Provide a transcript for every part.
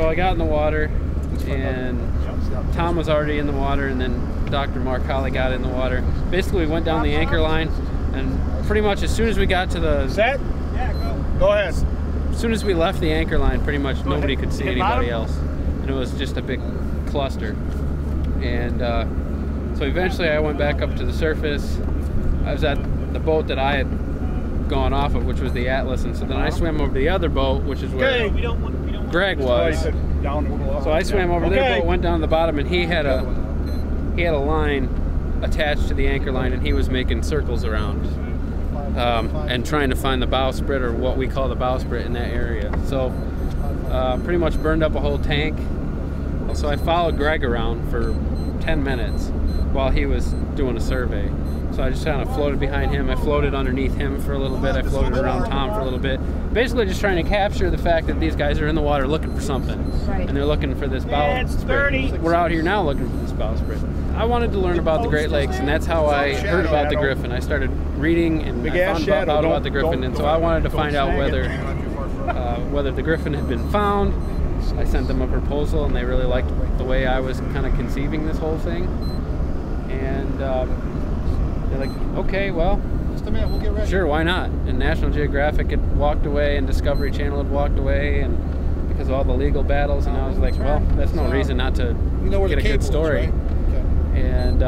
So I got in the water, and Tom was already in the water, and then Dr. Mark Holly got in the water. Basically, we went down the anchor line, and pretty much as soon as we got to the... Set? Yeah, go. Go ahead. As soon as we left the anchor line, pretty much nobody could see anybody else. And it was just a big cluster. And so eventually I went back up to the surface. I was at the boat that I had gone off of, which was the Atlas, and so then I swam over to the other boat, which is where Greg was. So I swam over their boat, went down to the bottom, and he had a line attached to the anchor line, and he was making circles around and trying to find the bowsprit, or what we call the bowsprit, in that area. So pretty much burned up a whole tank. So I followed Greg around for 10 minutes while he was doing a survey. So I just kind of floated behind him. I floated underneath him for a little bit. I floated around Tom for a little bit. Basically just trying to capture the fact that these guys are in the water looking for something. And they're looking for this bowsprit. We're out here now looking for this bowsprit. I wanted to learn about the Great Lakes, and that's how I heard about the Griffon. I started reading, and I found out about the Griffon, and so I wanted to find out whether the Griffon had been found. I sent them a proposal, and they really liked the way I was kind of conceiving this whole thing. And they're like, okay, well, sure, why not? And National Geographic had walked away, and Discovery Channel had walked away, and because of all the legal battles, and I was like, well, that's no reason not to get a good story. And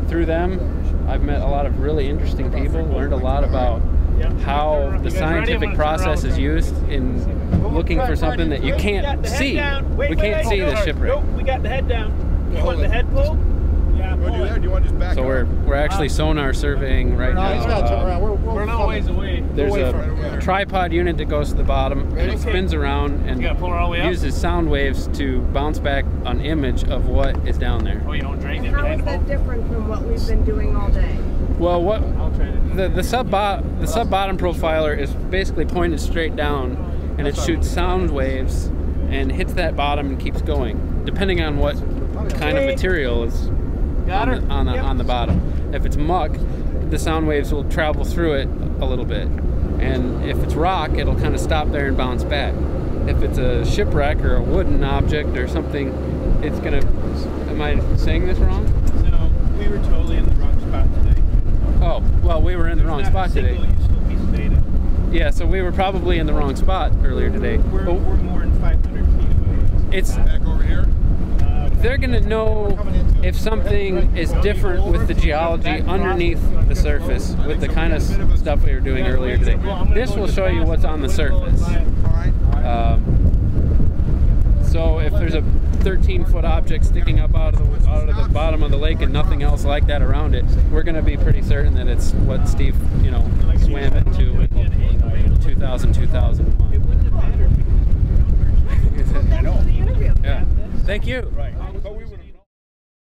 through them, I've met a lot of really interesting people, learned a lot about how the scientific process is used in looking for something that you can't see. We can't see the shipwreck. Nope, we got the head down. You want the head pull? Yeah, pull it. Do you want to just back so we're actually sonar surveying right now. We're a little ways away. There's a tripod unit that goes to the bottom, and it spins around and uses sound waves to bounce back an image of what is down there. Oh, you don't drain it. How is that different from what we've been doing all day? Well, what the sub bottom profiler is basically pointed straight down, and it shoots sound waves and hits that bottom and keeps going, depending on what kind of material is on the bottom. If it's muck, the sound waves will travel through it a little bit, and if it's rock, it'll kind of stop there and bounce back. If it's a shipwreck or a wooden object or something, it's gonna. Am I saying this wrong? No, we were totally in the wrong spot today. Oh, well, we were in the wrong spot today. Yeah, so we were probably in the wrong spot earlier today. We're more than 500 feet away. It's back over here. They're gonna know if something is different with the geology underneath the surface, with the kind of stuff we were doing earlier today. This will show you what's on the surface. So if there's a 13-foot object sticking up out of the bottom of the lake and nothing else like that around it, we're going to be pretty certain that it's what Steve, swam into in 2001. Yeah. Thank you.